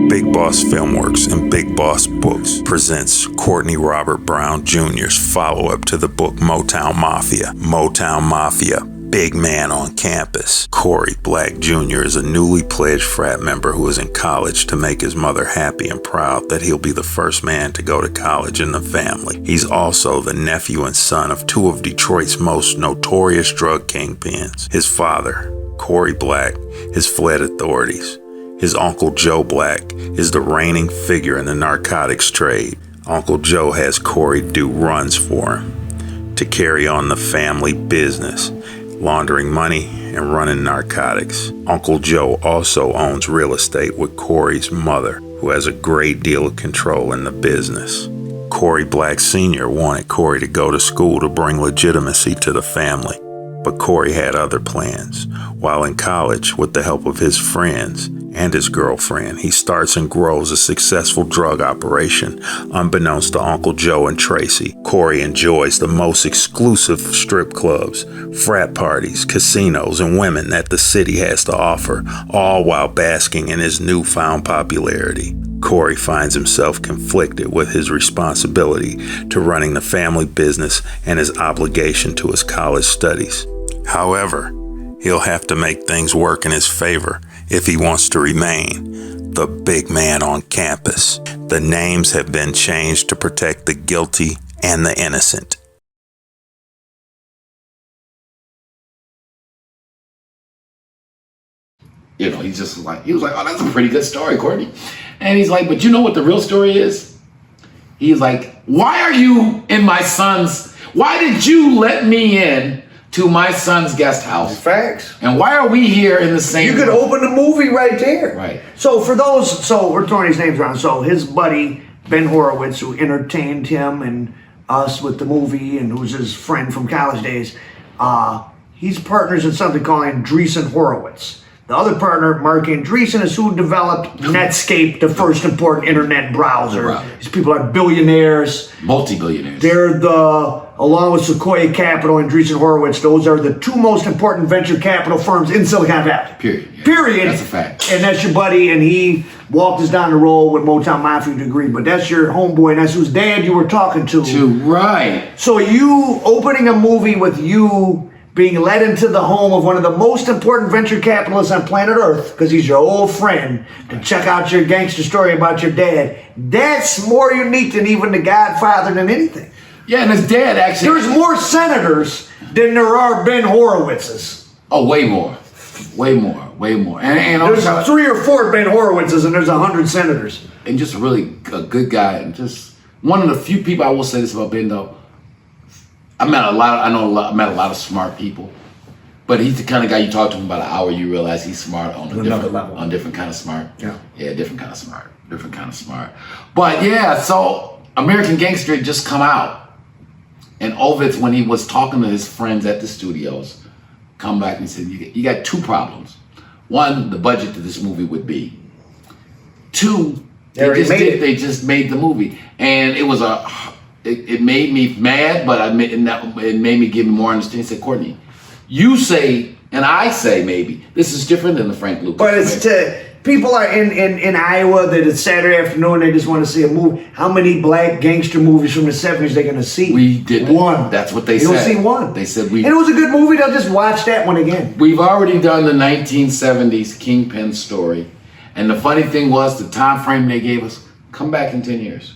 Big Boss Filmworks and Big Boss Books presents Courtney Robert Brown Jr.'s follow-up to the book Motown Mafia. Motown Mafia, big man on campus. Corey Black Jr. is a newly pledged frat member who is in college to make his mother happy and proud that he'll be the first man to go to college in the family. He's also the nephew and son of two of Detroit's most notorious drug kingpins. His father, Corey Black, has fled authorities. His Uncle Joe Black is the reigning figure in the narcotics trade. Uncle Joe has Corey do runs for him to carry on the family business, laundering money and running narcotics. Uncle Joe also owns real estate with Corey's mother, who has a great deal of control in the business. Corey Black Sr. wanted Corey to go to school to bring legitimacy to the family, but Corey had other plans. While in college, with the help of his friends and his girlfriend, he starts and grows a successful drug operation. Unbeknownst to Uncle Joe and Tracy, Corey enjoys the most exclusive strip clubs, frat parties, casinos, and women that the city has to offer, all while basking in his newfound popularity. Corey finds himself conflicted with his responsibility to running the family business and his obligation to his college studies. However, he'll have to make things work in his favor if he wants to remain the big man on campus. The names have been changed to protect the guilty and the innocent. You know, he was like, oh, that's a pretty good story, Courtney. And he's like, but you know what the real story is? He's like, why did you let me in to my son's guest house? Facts. And why are we here in the same You could room? open the movie right there. Right. So we're throwing these names around. So his buddy, Ben Horowitz, who entertained him and us with the movie and who's his friend from college days, he's partners in something called Andreessen Horowitz. The other partner, Mark Andreessen, is who developed Netscape, the first important internet browser. Right. These people are billionaires. Multi-billionaires. They're along with Sequoia Capital and Andreessen Horowitz, those are the two most important venture capital firms in Silicon Valley. Period. Yeah. Period. That's a fact. And that's your buddy, and he walked us down the road with Motown Mafia degree, but that's your homeboy, and that's whose dad you were talking to. Right. So you opening a movie with you being led into the home of one of the most important venture capitalists on planet Earth, because he's your old friend, to check out your gangster story about your dad, that's more unique than even The Godfather than anything. Yeah, and his dad actually... There's more senators than there are Ben Horowitzes. Oh, way more. Way more. Way more. And there's 3 or 4 Ben Horowitzes and there's 100 senators. And just really a good guy. And just one of the few people, I will say this about Ben, though. I met a lot of smart people. But he's the kind of guy you talk to him about an hour, you realize he's smart on another level. On different kind of smart. Yeah, different kind of smart. Different kind of smart. But yeah, so American Gangster had just come out. And Ovitz, when he was talking to his friends at the studios, come back and said, you got 2 problems. 1, the budget that this movie would be. 2, they just made the movie. And it was it made me mad, but it made me give me more understanding. He said, Courtney, you say, and I say maybe, this is different than the Frank Lucas. But it's people are in Iowa that it's Saturday afternoon, they just want to see a movie. How many black gangster movies from the 70s they're going to see? We did 1. That's what they said. You'll see 1. They said and it was a good movie, they'll just watch that one again. We've already done the 1970s Kingpin story. And the funny thing was the time frame they gave us, come back in 10 years.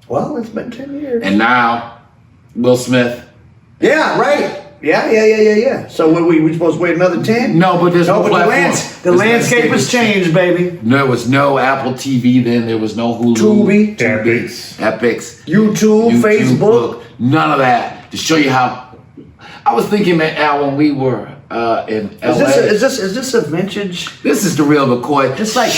Well, it's been 10 years. And now, Will Smith. Yeah, right. Yeah. So we supposed to wait another 10? No, but there's no platform. The landscape has changed, baby. There was no Apple TV then. There was no Hulu. Tubi. Epics. YouTube, Facebook. None of that. To show you how... I was thinking, man, Al, when we were in LA... Is this a vintage? This is the real McCoy. Just like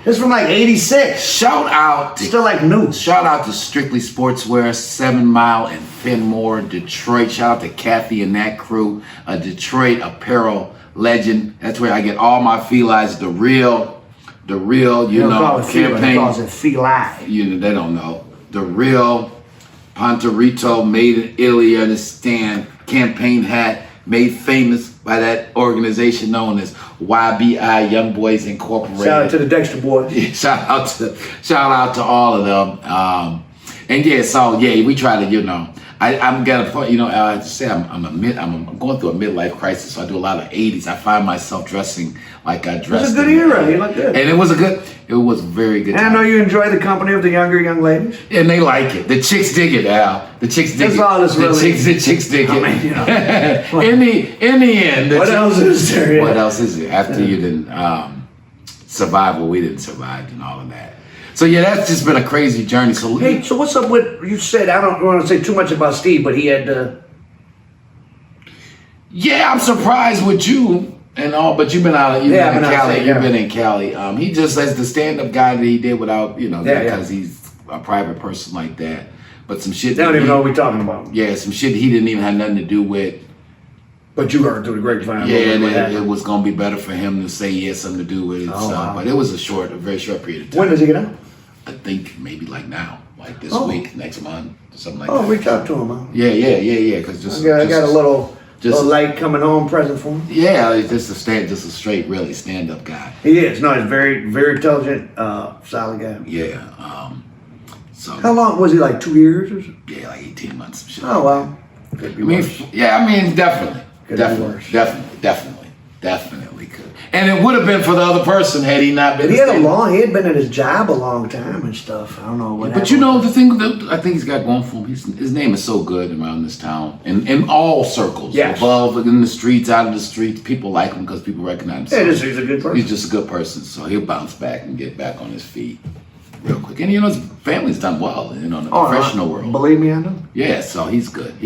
this from like 86. Shout out... Still like new. Shout out to Strictly Sportswear, 7 Mile and Fenmore, Detroit. Shout out to Kathy and that crew. A Detroit apparel legend. That's where I get all my felines. The real, you know, campaign. Calls it feline. You know, they don't know. The real Pontorito, made in Italy, understand, campaign hat, made famous by that organization known as YBI, Young Boys Incorporated. Shout out to the Dexter boys. shout out to all of them. And yeah, so yeah, we try to, I'm gonna, I say I'm going through a midlife crisis. So I do a lot of '80s. I find myself dressing like I dressed. It was a good era. You look good. And it was very good. And I know you enjoy the company of the younger young ladies. And they like it. The chicks dig it, Al. The chicks dig That's it. all this really. The chicks dig it. I mean, in the end. What else is there? Yeah. What else is there? After you didn't survive what we didn't survive and all of that. So yeah, that's just been a crazy journey. So hey, so what's up with, you said, I don't want to say too much about Steve, but he had Yeah, I'm surprised with you and all, but you've been out. You've been in Cali. You've been in Cali. He just as the stand-up guy that he did without, because he's a private person like that. But some shit. They don't even know what we're talking about. Yeah, some shit he didn't even have nothing to do with. But you heard through the grapevine. Yeah, and it was gonna be better for him to say he had something to do with it. Wow. But it was a very short period of time. When does he get out? I think maybe like now, like this week, next month, something like that. Oh, reach out to him, huh? Yeah. Because I got a little light coming home present for him. Yeah, he's just a straight, really stand-up guy. He is. No, he's very, very intelligent, solid guy. Yeah. So. How long was he? Like 2 years or so? Yeah, like 18 months. Shit. Oh well. Could be worse. Definitely. Could be worse. Definitely could. And it would have been for the other person had he not been. He had been at his job a long time and stuff. I don't know what. But the thing that I think he's got going for him, his name is so good around this town, in all circles, above, in the streets, out of the streets. People like him because people recognize him. Yeah, he's a good person. He's just a good person, so he'll bounce back and get back on his feet real quick. And his family's done well, in the professional world. Believe me, I know. Yeah, so he's good.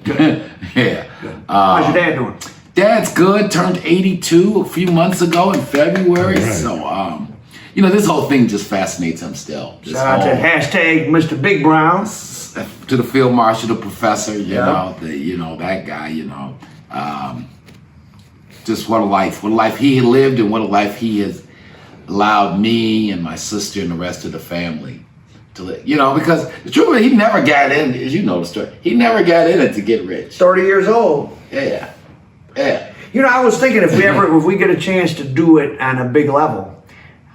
Good. Yeah. Good. How's your dad doing? Dad's good. Turned 82 a few months ago in February. Right. So, this whole thing just fascinates him still. Shout out to hashtag Mr. Big Brown. To the field marshal, the professor, that guy, just what a life he lived and what a life he has allowed me and my sister and the rest of the family to live. Because the truth is, he never got in, as you know the story, he never got in it to get rich. 30 years old. Yeah. I was thinking if we get a chance to do it on a big level,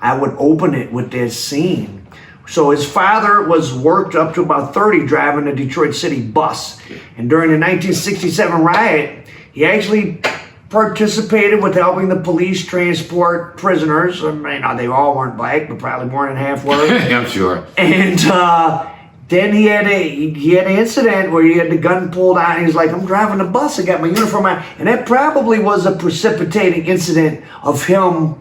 I would open it with that scene. So his father was worked up to about 30 driving a Detroit City bus. And during the 1967 riot, he actually participated with helping the police transport prisoners. I mean, they all weren't black, but probably more than half were. I'm sure. And then he had an incident where he had the gun pulled out and he's like, I'm driving the bus, I got my uniform on. And that probably was a precipitating incident of him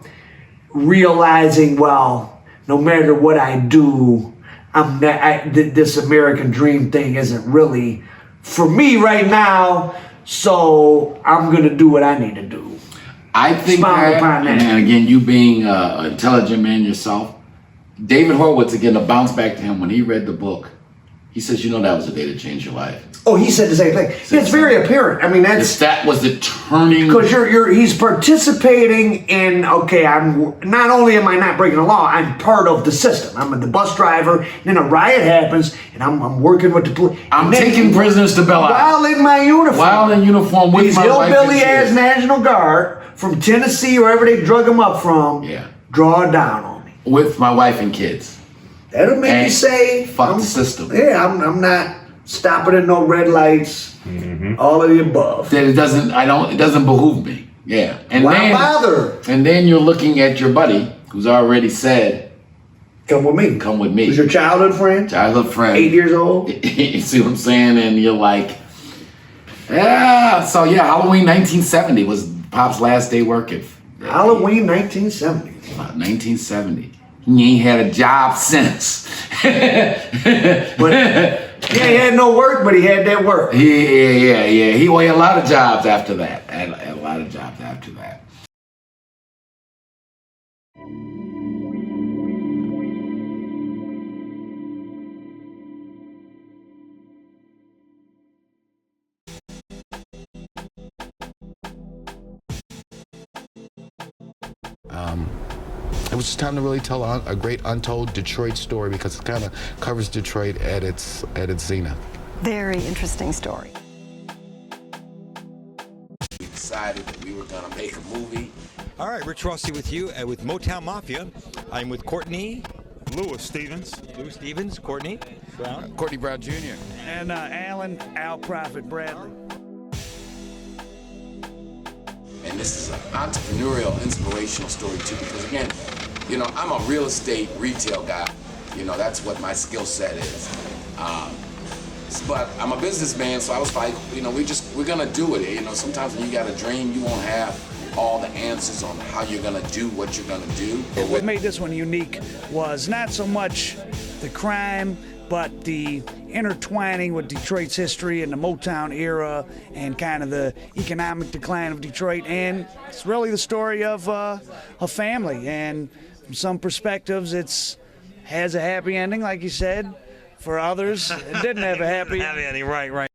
realizing, well, no matter what I do, this American dream thing isn't really for me right now, so I'm going to do what I need to do. I think that, and again, you being an intelligent man yourself, David Horowitz, again, to bounce back to him, when he read the book, he says, that was the day that changed your life. Oh, he said the same thing. It's very apparent. I mean, that was the turning. Because he's participating in, I'm not only am I not breaking the law, I'm part of the system. I'm the bus driver, and then a riot happens, and I'm working with the police. I'm taking prisoners to Bel Air. While in my uniform. While in uniform with my wife. These hillbilly-ass National Guard from Tennessee, wherever they drug him up from, draw down on me. With my wife and kids. That'll make you say, fuck the system. Yeah, I'm not stopping at no red lights, all of the above. That it doesn't behoove me. Yeah. And why bother? And then you're looking at your buddy who's already said, come with me. Who's your childhood friend? 8 years old. You see what I'm saying? And you're like, Halloween 1970 was Pop's last day working. Halloween 1970. 1970. He ain't had a job since. He had no work, but he had that work. Yeah. He had a lot of jobs after that. It was just time to really tell a great untold Detroit story, because it kind of covers Detroit at its zenith. Very interesting story. We decided that we were going to make a movie All right, Rich Rossi with you with Motown Mafia. I'm with Courtney. Louis Stevens, Courtney Brown. Courtney Brown Jr. And Alan Al Prophet Bradley. And this is an entrepreneurial, inspirational story too, because again, you know, I'm a real estate retail guy. You know, that's what my skill set is. But I'm a businessman, so I was like, you know, we're gonna do it. You know, sometimes when you got a dream, you won't have all the answers on how you're gonna do what you're gonna do. What made this one unique was not so much the crime, but the intertwining with Detroit's history and the Motown era and kind of the economic decline of Detroit. And it's really the story of a family. And from some perspectives, it's has a happy ending, like you said. For others, it didn't have a happy ending. Right.